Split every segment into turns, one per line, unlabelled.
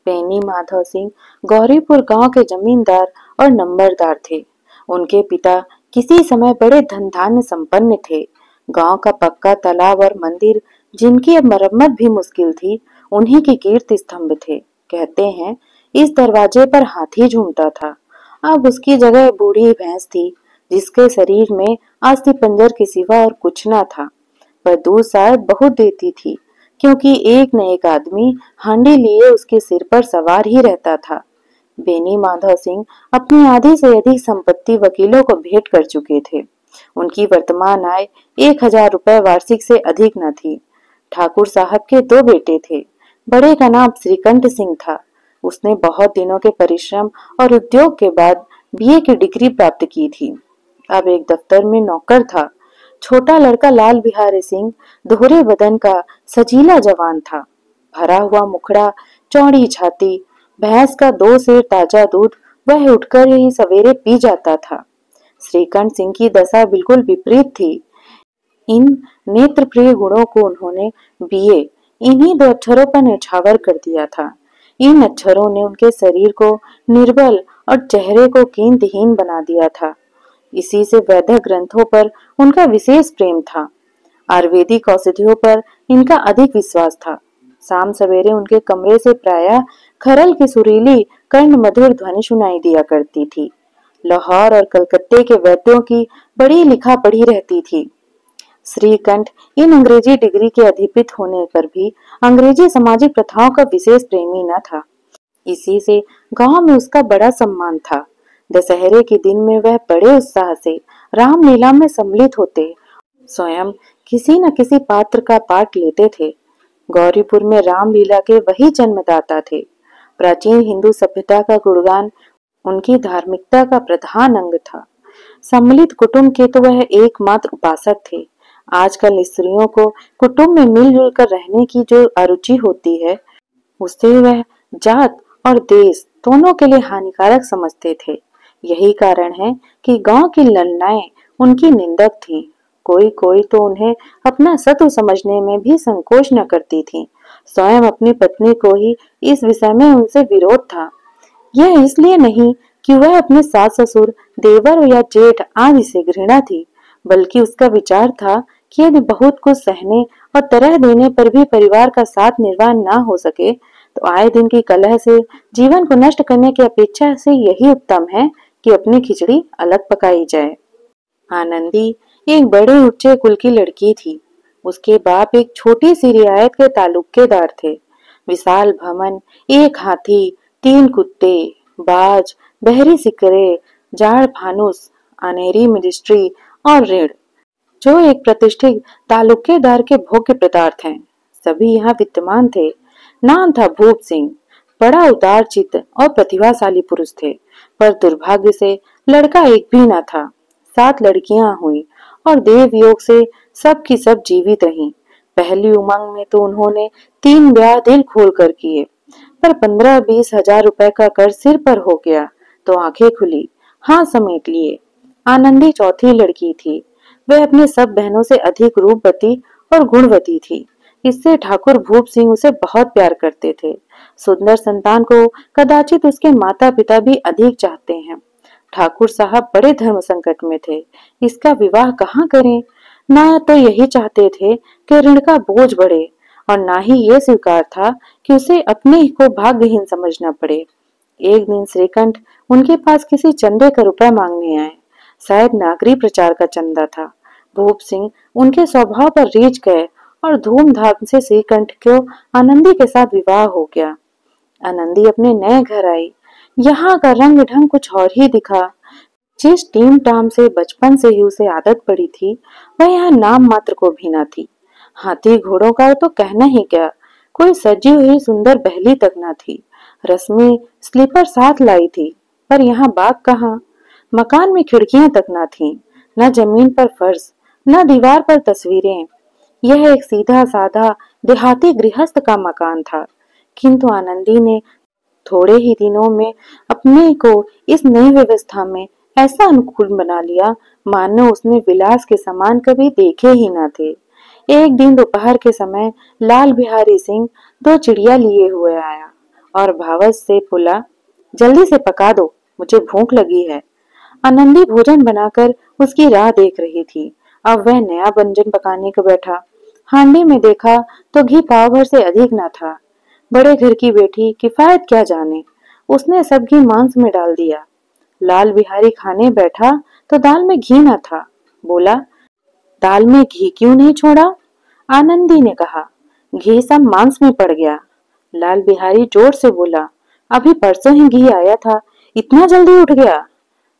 बेनी माधव सिंह गौरीपुर गांव के जमींदार और नंबरदार थे। उनके पिता किसी समय बड़े धन धान्य संपन्न थे। गांव का पक्का तालाब और मंदिर, जिनकी अब मरम्मत भी मुश्किल थी, उन्हीं के कीर्ति स्तंभ थे। कहते हैं इस दरवाजे पर हाथी झूमता था। अब उसकी जगह बूढ़ी भैंस थी, जिसके शरीर में अस्थि पंजर के सिवा और कुछ न था, पर दूध शायद बहुत देती थी, क्योंकि एक न एक आदमी हांडी लिए उसके सिर पर सवार ही रहता था। बेनी माधव सिंह अपनी आधी से अधिक संपत्ति वकीलों को भेंट कर चुके थे। उनकी वर्तमान आय 1000 रुपए वार्षिक से अधिक न थी। ठाकुर साहब के 2 बेटे थे। बड़े का नाम श्रीकंठ सिंह था। उसने बहुत दिनों के परिश्रम और उद्योग के बाद बीए की डिग्री प्राप्त की थी। अब एक दफ्तर में नौकर था। छोटा लड़का लाल बिहारी सिंह दोहरे बदन का सजीला जवान था। भरा हुआ मुखड़ा, चौड़ी छाती, भैंस का 2 सेर ताजा दूध वह उठकर ही सवेरे पी जाता था। श्रीकंठ सिंह की दशा बिल्कुल विपरीत थी। इन नेत्र प्रिय गुणों को उन्होंने बीए इन्हीं 2 अक्षरों पर न्यौछावर कर दिया था। इन अक्षरों ने उनके शरीर को निर्बल और चेहरे को कीमतहीन बना दिया था। इसी से वैदिक ग्रंथों पर उनका विशेष प्रेम था। आयुर्वेदिक औषधियों पर इनका अधिक विश्वास था। शाम सवेरे उनके कमरे से प्रायः खरल की सुरीली कर्ण मधुर ध्वनि सुनाई दिया करती थी। लाहौर और कलकत्ते के वैद्यों की बड़ी लिखा पढ़ी रहती थी। श्रीकंठ इन अंग्रेजी डिग्री के अधिपित होने पर भी अंग्रेजी सामाजिक प्रथाओं का विशेष प्रेमी न था। इसी से गांव में उसका बड़ा सम्मान था। दशहरे के दिन में वह बड़े उत्साह से रामलीला में सम्मिलित होते, स्वयं किसी न किसी पात्र का पाठ लेते थे। गौरीपुर में रामलीला के वही जन्मदाता थे। प्राचीन हिंदू सभ्यता का गुणगान उनकी धार्मिकता का प्रधान अंग था। सम्मिलित कुटुंब के तो वह एकमात्र उपासक थे। आजकल स्त्रियों को कुटुंब में मिलजुल कर रहने की जो अरुचि होती है, उससे वह जात और देश दोनों के लिए हानिकारक समझते थे। यही कारण है कि गांव की ललनाएं उनकी निंदक थीं। कोई कोई तो उन्हें अपना शत्रु समझने में भी संकोच न करती थीं। स्वयं अपनी पत्नी को ही इस विषय में उनसे विरोध था। यह इसलिए नहीं कि वह अपने सास ससुर, देवर या जेठ आदि से घृणा थी, बल्कि उसका विचार था कि यदि बहुत कुछ सहने और तरह देने पर भी परिवार का साथ निर्वाह न हो सके, तो आए दिन की कलह से जीवन को नष्ट करने की अपेक्षा से यही उत्तम है कि अपनी खिचड़ी अलग पकाई जाए। आनंदी एक बड़े ऊंचे कुल की लड़की थी। उसके बाप एक छोटी सी रियायत के तालुकेदार थे। विशाल भवन, एक हाथी, 3 कुत्ते, बाज, बहरी सिकरे, जाड़ फानुस, अनेरी मिनिस्ट्री और ऋण, जो एक प्रतिष्ठित तालुकेदार के भोग्य पदार्थ हैं, सभी यहाँ विद्यमान थे। नाम था भूप सिंह। बड़ा उदार चित्त और प्रतिभाशाली पुरुष थे, पर दुर्भाग्य से लड़का एक भी न था। 7 लड़कियां हुई और देव योग से सब की सब जीवित रहीं। पहली उमंग में तो उन्होंने 3 ब्याह दिल खोल कर किए, पर 15-20 हजार रुपए का कर्ज सिर पर हो गया तो आंखें खुली, हाथ समेट लिए। आनंदी चौथी लड़की थी। वह अपने सब बहनों से अधिक रूपवती और गुणवती थी। इससे ठाकुर भूप सिंह उसे बहुत प्यार करते थे। सुंदर संतान को कदाचित उसके माता पिता भी अधिक चाहते हैं। ठाकुर साहब बड़े धर्म संकट में थे। इसका विवाह कहाँ करें? ना तो यही चाहते थे कि ऋण का बोझ बढ़े, और ना ही ये स्वीकार था कि उसे अपने को भाग्यहीन समझना पड़े। एक दिन श्रीकंठ उनके पास किसी चंदे का रुपया मांगने आए। शायद नागरी प्रचार का चंदा था। भूप सिंह उनके स्वभाव पर रीझ गए और धूमधाम से श्रीकंठ को आनंदी के साथ विवाह हो गया। आनंदी अपने नए घर आई। यहाँ का रंग ढंग कुछ और ही दिखा। जिस टीम टाम से बचपन से ही उसे आदत पड़ी थी, वह यहाँ नाम मात्र को भी न थी। हाथी घोड़ों का तो कहना ही क्या, कोई सजी हुई सुंदर बहली तक न थी। रश्मि स्लीपर साथ लाई थी, पर यहाँ बाग कहाँ। मकान में खिड़कियां तक न थीं, न जमीन पर फर्श, न दीवार पर तस्वीरें। यह एक सीधा साधा देहाती गृहस्थ का मकान था, किंतु आनंदी ने थोड़े ही दिनों में अपने को इस नई व्यवस्था में ऐसा अनुकूल बना लिया, मानो उसने विलास के सामान कभी देखे ही न थे। एक दिन दोपहर के समय लाल बिहारी सिंह 2 चिड़िया लिए हुए आया और भावस से बोला, जल्दी से पका दो, मुझे भूख लगी है। आनंदी भोजन बनाकर उसकी राह देख रही थी। अब वह नया व्यंजन पकाने को बैठा। हांडी में देखा तो घी पाव भर से अधिक न था। बड़े घर की बेटी किफायत क्या जाने, उसने सब घी मांस में डाल दिया। लाल बिहारी खाने बैठा तो दाल में घी न था। बोला, दाल में घी क्यों नहीं छोड़ा? आनंदी ने कहा, घी सब मांस में पड़ गया। लाल बिहारी जोर से बोला, अभी परसों ही घी आया था, इतना जल्दी उठ गया?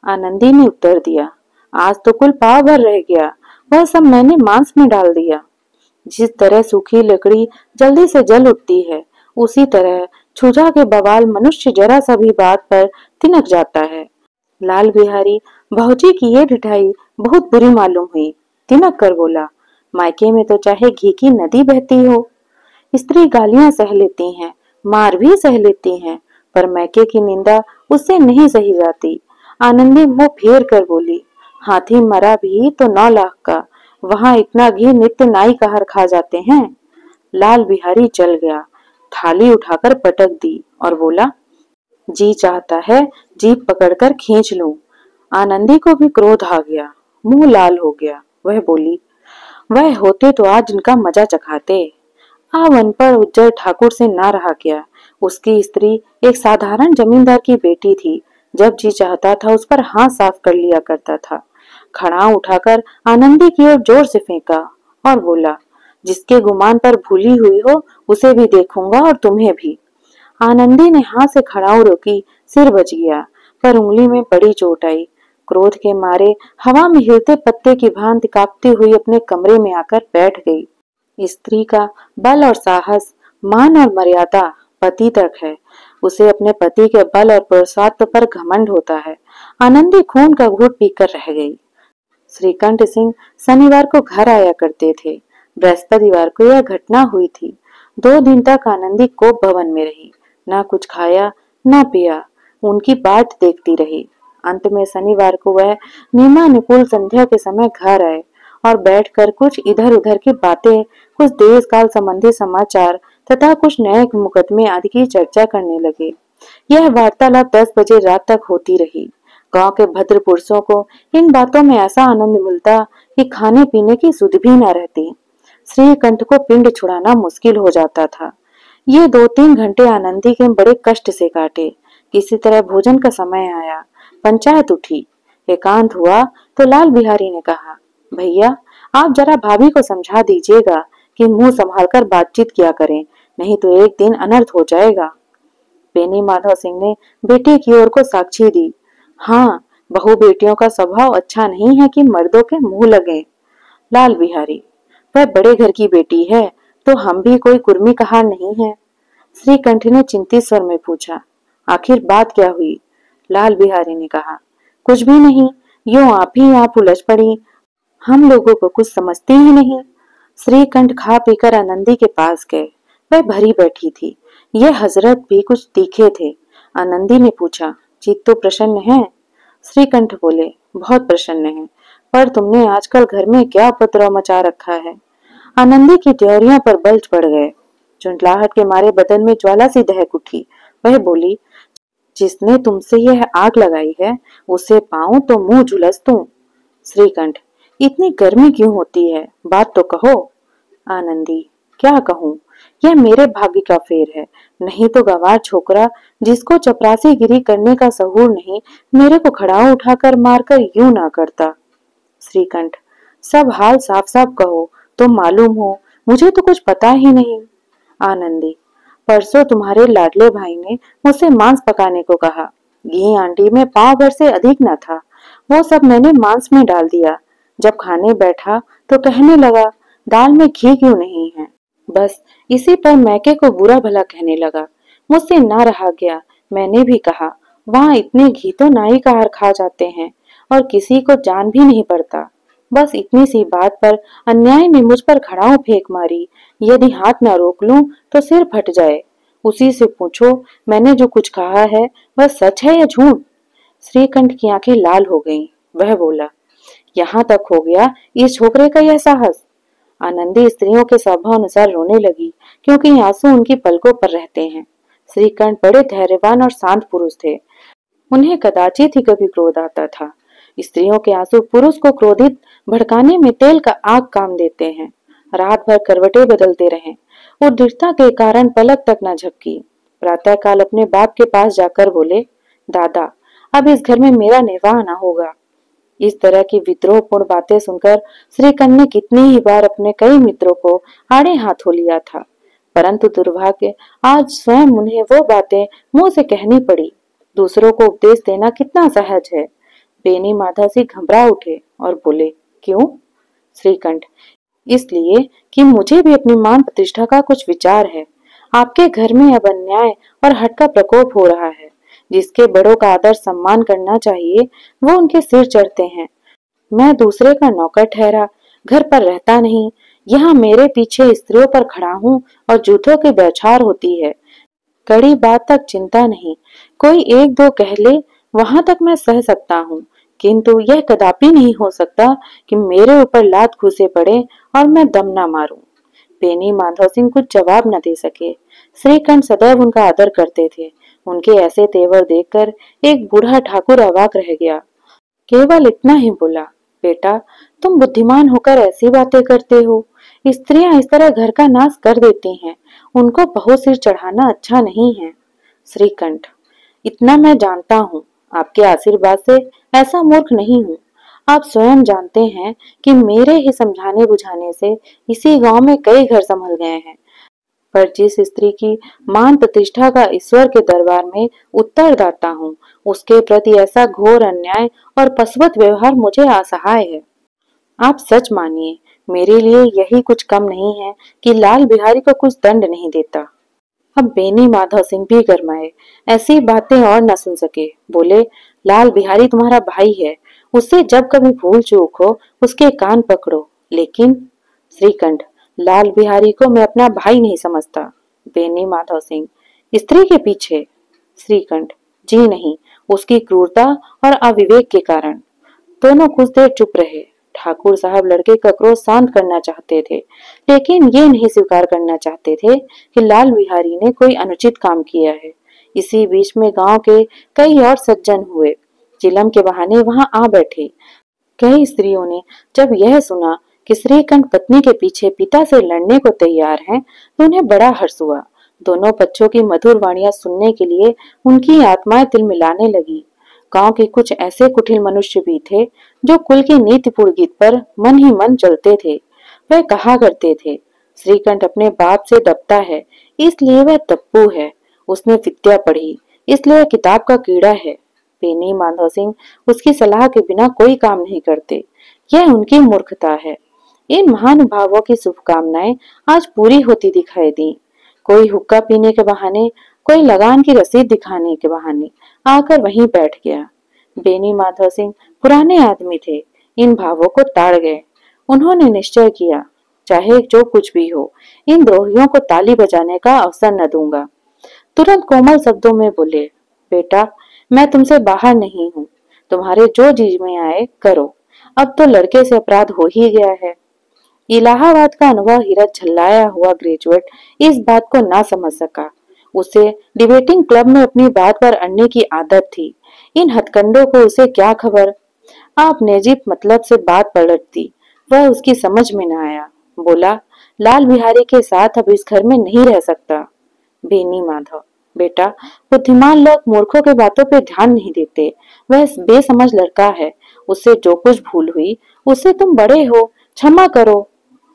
आनंदी ने उत्तर दिया, आज तो कुल पाव भर रह गया, वह सब मैंने मांस में डाल दिया। जिस तरह सूखी लकड़ी जल्दी से जल उठती है, उसी तरह छुझा के बवाल मनुष्य जरा सा भी बात पर तिनक जाता है। लाल बिहारी भौजी की ये ढिठाई बहुत बुरी मालूम हुई। तिनक कर बोला, मायके में तो चाहे घी की नदी बहती हो। स्त्री गालियां सह लेती हैं, मार भी सह लेती हैं, पर मायके की निंदा उससे नहीं सही जाती। आनंदी मुंह फेर कर बोली, हाथी मरा भी तो 9 लाख का, वहां इतना घी नित्य नाई कहर खा जाते हैं। लाल बिहारी चल गया, थाली उठाकर पटक दी और बोला, जी चाहता है जीभ पकड़कर खींच लूं। आनंदी को भी क्रोध आ गया, मुंह लाल हो गया। वह बोली, वह होते तो आज इनका मजा चखाते। अब अनपढ़ उज्जर ठाकुर से ना रहा गया। उसकी स्त्री एक साधारण जमींदार की बेटी थी। जब जी चाहता था उस पर हाथ साफ कर लिया करता था। खड़ाऊ उठाकर आनंदी की ओर जोर से फेंका और बोला, जिसके गुमान पर भूली हुई हो उसे भी देखूंगा और तुम्हें भी। आनंदी ने हाथ से खड़ाऊ रोकी, सिर बच गया, पर उंगली में बड़ी चोट आई। क्रोध के मारे हवा में हिलते पत्ते की भांति कांपती हुई अपने कमरे में आकर बैठ गई। स्त्री का बल और साहस, मान और मर्यादा पति तक है। उसे अपने पति के बल और पुरुषार्थ पर घमंड होता है। आनंदी खून का घूंट पीकर रह गई। श्रीकंठ सिंह शनिवार को घर आया करते थे। बृहस्पतिवार को यह घटना हुई थी। 2 दिन तक आनंदी कोप भवन में रही, ना कुछ खाया ना पिया, उनकी बाट देखती रही। अंत में शनिवार को वह नियमानुकूल संध्या के समय घर आए और बैठकर कुछ इधर उधर की बातें, कुछ देश काल संबंधी समाचार तथा कुछ नए मुकदमे आदि की चर्चा करने लगे। यह वार्तालाप 10 बजे रात तक होती रही। गांव के भद्र पुरुषों को इन बातों में ऐसा आनंद मिलता कि खाने पीने की सुध भी न रहती। श्रीकंठ को पिंड छुड़ाना मुश्किल हो जाता था। ये 2-3 घंटे आनंदी के बड़े कष्ट से काटे। किसी तरह भोजन का समय आया, पंचायत उठी, एकांत हुआ तो लाल बिहारी ने कहा, भैया आप जरा भाभी को समझा दीजिएगा कि मुंह संभाल कर बातचीत किया करें, नहीं तो एक दिन अनर्थ हो जाएगा। बेनी माधव सिंह ने बेटे की ओर को साक्षी दी, हाँ, बहू बेटियों का स्वभाव अच्छा नहीं है कि मर्दों के मुंह लगे। लाल बिहारी, वह बड़े घर की बेटी है तो हम भी कोई कुर्मी कहार नहीं है। श्रीकंठ ने चिंतित स्वर में पूछा, आखिर बात क्या हुई? लाल बिहारी ने कहा, कुछ भी नहीं, यूं आप ही आप उलझ पड़ी, हम लोगों को कुछ समझती ही नहीं। श्रीकंठ खा पीकर आनंदी के पास गए। वह भरी बैठी थी। यह हजरत भी कुछ तीखे थे। आनंदी ने पूछा, चित्त तो प्रसन्न है? श्रीकंठ बोले, बहुत प्रसन्न है, पर तुमने आजकल घर में क्या उपद्रव मचा रखा है? आनंदी की त्योरियों पर बल पड़ गए। झुंझलाहट के मारे बदन में ज्वाला सी दहक उठी। वह बोली, जिसने तुमसे यह आग लगाई है उसे पाऊं तो मुंह झुलस दूं। श्रीकंठ, इतनी गर्मी क्यों होती है, बात तो कहो। आनंदी, क्या कहूं, यह मेरे भाग्य का फेर है, नहीं तो गवार छोकरा जिसको चपरासी गिरी करने का सहूर नहीं, मेरे को खड़ाऊ उठाकर मारकर यूं ना करता। श्रीकंठ, सब हाल साफ साफ कहो तो मालूम हो, मुझे तो कुछ पता ही नहीं। आनंदी, परसों तुम्हारे लाडले भाई ने मुझसे मांस पकाने को कहा। घी आंटी में पाव भर से अधिक न था, वो सब मैंने मांस में डाल दिया। जब खाने बैठा तो कहने लगा, दाल में घी क्यों नहीं है? बस इसी पर मैके को बुरा भला कहने लगा। मुझसे ना रहा गया, मैंने भी कहा, वहाँ इतने घी तो नाई का हार खा जाते हैं और किसी को जान भी नहीं पड़ता। बस इतनी सी बात पर अन्याय में मुझ पर खड़ाऊ फेंक मारी। यदि हाथ न रोक लूं तो सिर फट जाए। उसी से पूछो, मैंने जो कुछ कहा है वह सच है या झूठ? श्रीकंठ की आंखें लाल हो गईं। वह बोला, यहाँ तक हो गया इस छोकरे का यह साहस। आनंदी स्त्रियों के स्वभाव अनुसार रोने लगी, क्योंकि आंसू उनकी पलकों पर रहते हैं। श्रीकंठ बड़े धैर्यवान और शांत पुरुष थे। उन्हें कदाचित ही कभी क्रोध आता था। स्त्रियों के आंसू पुरुष को क्रोधित भड़काने में तेल का आग काम देते हैं। रात भर करवटें बदलते रहे। वो दृढ़ता के कारण पलक तक न झपकी। प्रातःकाल अपने बाप के पास जाकर बोले, दादा, अब इस घर में मेरा निर्वाह न होगा। इस तरह की विद्रोहपूर्ण बातें सुनकर श्रीकंठ ने कितनी ही बार अपने कई मित्रों को आड़े हाथों लिया था, परंतु दुर्भाग्य आज स्वयं उन्हें वो बातें मुंह से कहनी पड़ी। दूसरों को उपदेश देना कितना सहज है। बेनी माधव से घबरा उठे और बोले, क्यों? श्रीकंठ, इसलिए कि मुझे भी अपनी मान प्रतिष्ठा का कुछ विचार है। आपके घर में अब अन्याय और हट का प्रकोप हो रहा है। जिसके बड़ों का आदर सम्मान करना चाहिए वो उनके सिर चढ़ते हैं। मैं दूसरे का नौकर ठहरा घर पर रहता नहीं, यहाँ मेरे पीछे स्त्रियों पर खड़ा हूँ और जूतों की बौछार होती है। कड़ी बात तक चिंता नहीं, कोई एक दो कह ले वहां तक मैं सह सकता हूँ, किंतु यह कदापि नहीं हो सकता कि मेरे ऊपर लात घुसे पड़े और मैं दम न मारूं। बेनी माधव सिंह कुछ जवाब न दे सके। श्रीकंठ सदैव उनका आदर करते थे। उनके ऐसे तेवर देखकर एक बूढ़ा ठाकुर अवाक रह गया। केवल इतना ही बोला, बेटा, तुम बुद्धिमान होकर ऐसी बातें करते हो। स्त्रियां इस तरह घर का नाश कर देती हैं, उनको बहु सिर चढ़ाना अच्छा नहीं है। श्रीकंठ, इतना मैं जानता हूँ, आपके आशीर्वाद से ऐसा मूर्ख नहीं हूँ। आप स्वयं जानते हैं कि मेरे ही समझाने बुझाने से इसी गांव में कई घर संभल गए हैं। पर जिस स्त्री की मान प्रतिष्ठा का ईश्वर के दरबार में उत्तरदाता हूँ, उसके प्रति ऐसा घोर अन्याय और पशुवत व्यवहार मुझे असहाय है। आप सच मानिए, मेरे लिए यही कुछ कम नहीं है कि लाल बिहारी को कुछ दंड नहीं देता। अब बेनी माधव सिंह भी गरमाए, ऐसी बातें और न सुन सके। बोले, लाल बिहारी तुम्हारा भाई है, उससे जब कभी भूल चूक हो उसके कान पकड़ो। लेकिन श्रीकंठ, लाल बिहारी को मैं अपना भाई नहीं समझता। बेनी माधव सिंह, स्त्री के पीछे? श्रीकंठ, जी नहीं, उसकी क्रूरता और अविवेक के कारण। दोनों कुछ देर चुप रहे। ठाकुर साहब लड़के का क्रोध शांत करना चाहते थे, लेकिन ये नहीं स्वीकार करना चाहते थे कि लाल बिहारी ने कोई अनुचित काम किया है। इसी बीच में गांव के कई और सज्जन हुए, चिलम के बहाने वहां आ बैठे। कई स्त्रियों ने जब यह सुना कि श्रीकंठ पत्नी के पीछे पिता से लड़ने को तैयार हैं, तो उन्हें बड़ा हर्ष हुआ। दोनों पक्षों की मधुर वाणियां सुनने के लिए उनकी आत्माएं तिलमिलाने लगी। गांव के कुछ ऐसे कुटिल मनुष्य भी थे जो कुल की नीति पुरोहित पर मन ही मन चलते थे। वह कहा करते थे, श्रीकंठ अपने बाप से दबता है, इसलिए वह तप्पू है। उसने विद्या पढ़ी, इसलिए वह किताब का कीड़ा है। बेनी माधव सिंह उसकी सलाह के बिना कोई काम नहीं करते। यह उनकी मूर्खता है। इन महानुभावों की शुभकामनाएं आज पूरी होती दिखाई दी। कोई हुक्का पीने के बहाने, कोई लगान की रसीद दिखाने के बहाने आकर वहीं बैठ गया। बेनी माधव सिंह पुराने आदमी थे, इन भावों को ताड़ गए। उन्होंने निश्चय किया, चाहे जो कुछ भी हो, इन द्रोहियों को ताली बजाने का अवसर न दूंगा। तुरंत कोमल शब्दों में बोले, बेटा, मैं तुमसे बाहर नहीं हूँ, तुम्हारे जो जी में आए करो। अब तो लड़के से अपराध हो ही गया है। इलाहाबाद का अनुभव हीरज झल्लाया हुआ ग्रेजुएट इस बात को ना समझ सका। उसे डिबेटिंग क्लब में अपनी बात पर अड़ने की आदत थी। इन हथकंडों को उसे क्या खबर। आप नेजित मतलब से बात पलटती, वह उसकी समझ में न आया। बोला, लाल बिहारी के साथ अब इस घर में नहीं रह सकता। बेनी माधव, बेटा, बुद्धिमान लोग मूर्खों के बातों पे ध्यान नहीं देते। वह बेसमझ लड़का है, उससे जो कुछ भूल हुई उससे तुम बड़े हो, क्षमा करो।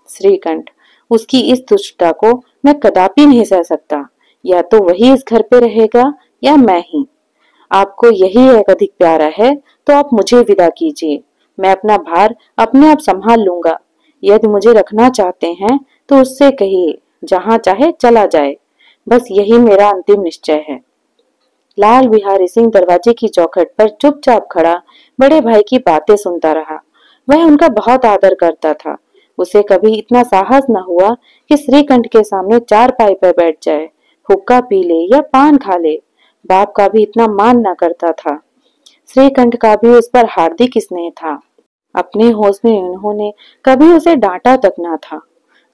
श्रीकंठ, उसकी इस दुष्टता को मैं कदापि नहीं सह सकता। या तो वही इस घर पे रहेगा या मैं ही। आपको यही एक अधिक प्यारा है तो आप मुझे विदा कीजिए। मैं अपना भार अपने आप संभाल लूंगा। यदि मुझे रखना चाहते हैं तो उससे कहिए, जहां चाहे चला जाए। बस यही मेरा अंतिम निश्चय है। लाल बिहारी सिंह दरवाजे की चौखट पर चुपचाप खड़ा बड़े भाई की बातें सुनता रहा। वह उनका बहुत आदर करता था। उसे कभी इतना साहस न हुआ कि श्रीकंठ के सामने चारपाई पर बैठ जाए, हुक्का पी ले या पान खा ले। बाप का भी इतना मान न करता था। श्रीकंठ का भी उस पर हार्दिक स्नेह था। अपने होश में उन्होंने कभी उसे डांटा तक न था।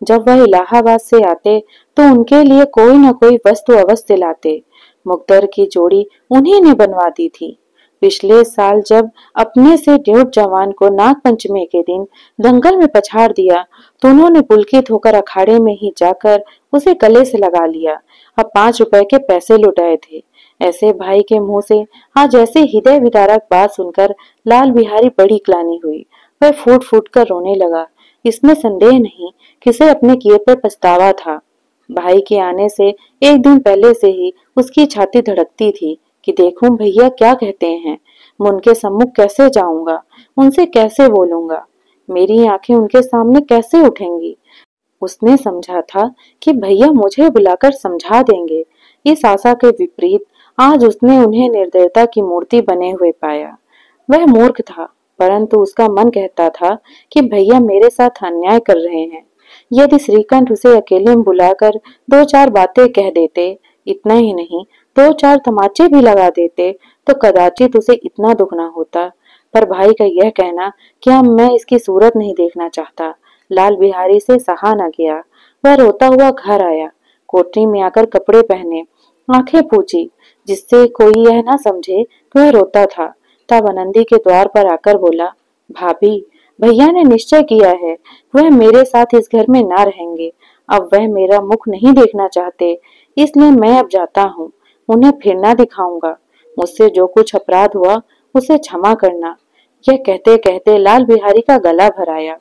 जब वह इलाहाबाद से आते तो उनके लिए कोई न कोई वस्तु अवश्य लाते। मुकद्दर की जोड़ी उन्हीं ने बनवा दी थी। पिछले साल जब अपने से ड्यूट जवान को नाग पंचमी के दिन दंगल में पछाड़ दिया तो उन्होंने पुलकित होकर अखाड़े में ही जाकर उसे गले से लगा लिया। अब 5 रुपए के पैसे लुटाए थे। ऐसे भाई के मुंह से आज ऐसे हृदय विदारक बात सुनकर लाल बिहारी बड़ी ग्लानि हुई। वह फूट फूट कर रोने लगा। इसमें संदेह नहीं कि उसे अपने किए पर पछतावा था। भाई के आने से एक दिन पहले से ही उसकी छाती धड़कती थी कि देखूं भैया क्या कहते हैं, मैं उनके सम्मुख कैसे जाऊंगा, उनसे कैसे बोलूंगा, मेरी आंखें उनके सामने कैसे उठेंगी। उसने समझा था कि भैया मुझे बुलाकर समझा देंगे। इस आशा के विपरीत आज उसने उन्हें निर्दयता की मूर्ति बने हुए पाया। वह मूर्ख था, परंतु उसका मन कहता था कि भैया मेरे साथ अन्याय कर रहे हैं। यदि श्रीकंठ उसे अकेले में बुलाकर 2-4 बातें कह देते, इतना ही नहीं 2-4 तमाचे भी लगा देते तो कदाचित उसे इतना दुख न होता। पर भाई का यह कहना कि अब मैं इसकी सूरत नहीं देखना चाहता, लाल बिहारी से सहा न गया। वह रोता हुआ घर आया। कोठरी में आकर कपड़े पहने, आंखें पूछी, जिससे कोई यह न समझे कि वह रोता था। तब आनंदी के द्वार पर आकर बोला, भाभी, भैया ने निश्चय किया है, वह मेरे साथ इस घर में ना रहेंगे। अब वह मेरा मुख नहीं देखना चाहते, इसलिए मैं अब जाता हूँ। उन्हें फिर ना दिखाऊंगा। मुझसे जो कुछ अपराध हुआ उसे क्षमा करना। यह कहते कहते लाल बिहारी का गला भर आया।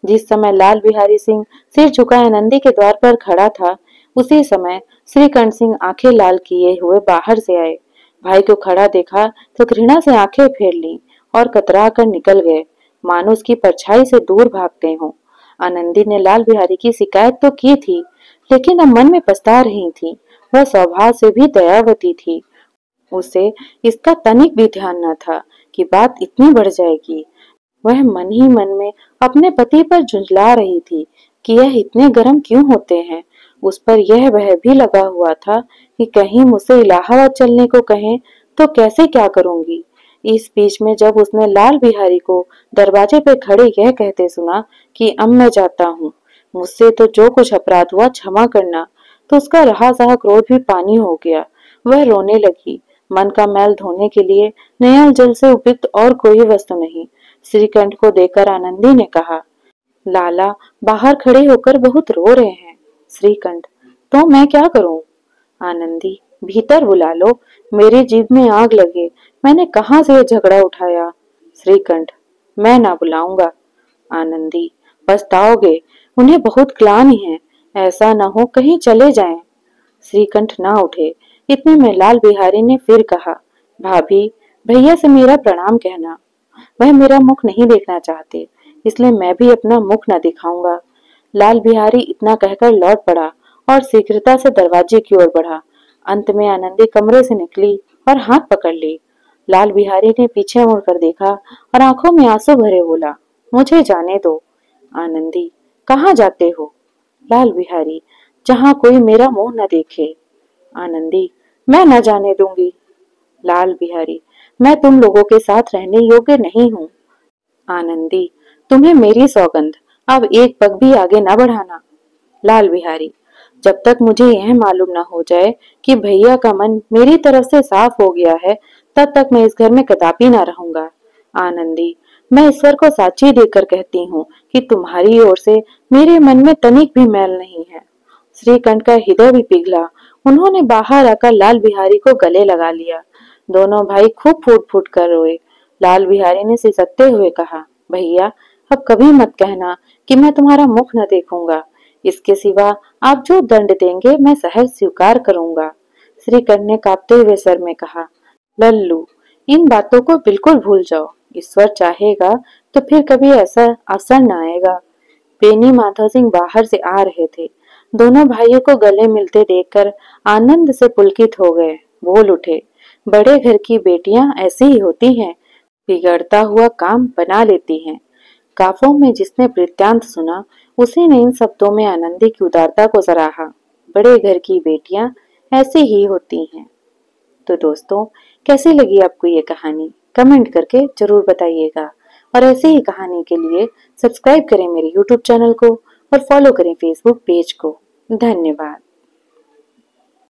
जिस समय लाल बिहारी सिंह सिर झुकाए आनंदी के द्वार पर खड़ा था, उसी समय श्रीकंठ सिंह आंखें लाल किए हुए बाहर से आए। भाई को खड़ा देखा तो घृणा से आंखें फेर ली और कतरा कर निकल गए, मानो उसकी परछाई से दूर भागते हों। आनंदी ने लाल बिहारी की शिकायत तो की थी, लेकिन अब मन में पछता रही थी। वह स्वभाव से भी दयावती थी। उसे इसका तनिक भी ध्यान न था कि बात इतनी बढ़ जाएगी। वह मन ही मन में अपने पति पर झुंझला रही थी कि यह इतने गर्म क्यों होते हैं। उस पर यह भय भी लगा हुआ था कि कहीं मुझसे इलाहाबाद चलने को कहें तो कैसे क्या करूंगी। इस बीच में जब उसने लाल बिहारी को दरवाजे पे खड़े यह कहते सुना कि अब मैं जाता हूँ, मुझसे तो जो कुछ अपराध हुआ क्षमा करना, तो उसका रहा सहा क्रोध भी पानी हो गया। वह रोने लगी। मन का मैल धोने के लिए नया जल से उपयुक्त और कोई वस्तु नहीं। श्रीकंठ को देखकर आनंदी ने कहा, लाला बाहर खड़े होकर बहुत रो रहे हैं। श्रीकंठ, तो मैं क्या करूं? आनंदी, भीतर बुला लो, मेरी जीभ में आग लगे, मैंने कहां से यह झगड़ा उठाया। श्रीकंठ, मैं ना बुलाऊंगा। आनंदी, पछताओगे, उन्हें बहुत ग्लानि है, ऐसा न हो कहीं चले जाएं। श्रीकंठ ना उठे। इतने में लाल बिहारी ने फिर कहा, भाभी, भैया से मेरा प्रणाम कहना। वह मेरा मुख नहीं देखना चाहते, इसलिए मैं भी अपना मुख न दिखाऊंगा। लाल बिहारी इतना कहकर लौट पड़ा और शीघ्रता से दरवाजे की ओर बढ़ा। अंत में आनंदी कमरे से निकली और हाथ पकड़ ली। लाल बिहारी ने पीछे मुड़कर देखा और आंखों में आंसू भरे बोला, मुझे जाने दो। आनंदी, कहाँ जाते हो? लाल बिहारी, जहाँ कोई मेरा मुंह न देखे। आनंदी, मैं न जाने दूंगी। लाल बिहारी, मैं तुम लोगों के साथ रहने योग्य नहीं हूँ। आनंदी, तुम्हें मेरी सौगंध, अब एक पग भी आगे न बढ़ाना। लाल बिहारी, जब तक मुझे यह मालूम न हो जाए कि भैया का मन मेरी तरफ से साफ हो गया है, तब तक मैं इस घर में कदापि न रहूंगा। आनंदी, मैं ईश्वर को साक्षी देकर कहती हूँ कि तुम्हारी ओर से मेरे मन में तनिक भी मैल नहीं है। श्रीकंठ का हृदय भी पिघला। उन्होंने बाहर आकर लाल बिहारी को गले लगा लिया। दोनों भाई खूब फूट फूट कर रोए। लाल बिहारी ने सिसकते हुए कहा, भैया, अब कभी मत कहना कि मैं तुम्हारा मुख न देखूंगा। इसके सिवा आप जो दंड देंगे मैं सहज स्वीकार करूंगा। श्रीकंठ ने कांपते हुए सर में कहा, लल्लू, इन बातों को बिल्कुल भूल जाओ। ईश्वर चाहेगा तो फिर कभी ऐसा अवसर न आएगा। बेनी माधव सिंह बाहर से आ रहे थे। दोनों भाइयों को गले मिलते देखकर आनंद से पुलकित हो गए। बोल उठे, बड़े घर की बेटियां ऐसी ही होती हैं, बिगड़ता हुआ काम बना लेती हैं। काफों में जिसने वृत्तांत सुना, उसी ने इन शब्दों में आनंदी की उदारता को सराहा। बड़े घर की बेटियां ऐसी ही होती हैं। तो दोस्तों, कैसी लगी आपको ये कहानी? कमेंट करके जरूर बताइएगा। और ऐसे ही कहानी के लिए सब्सक्राइब करें मेरे YouTube चैनल को और फॉलो करें Facebook पेज को। धन्यवाद।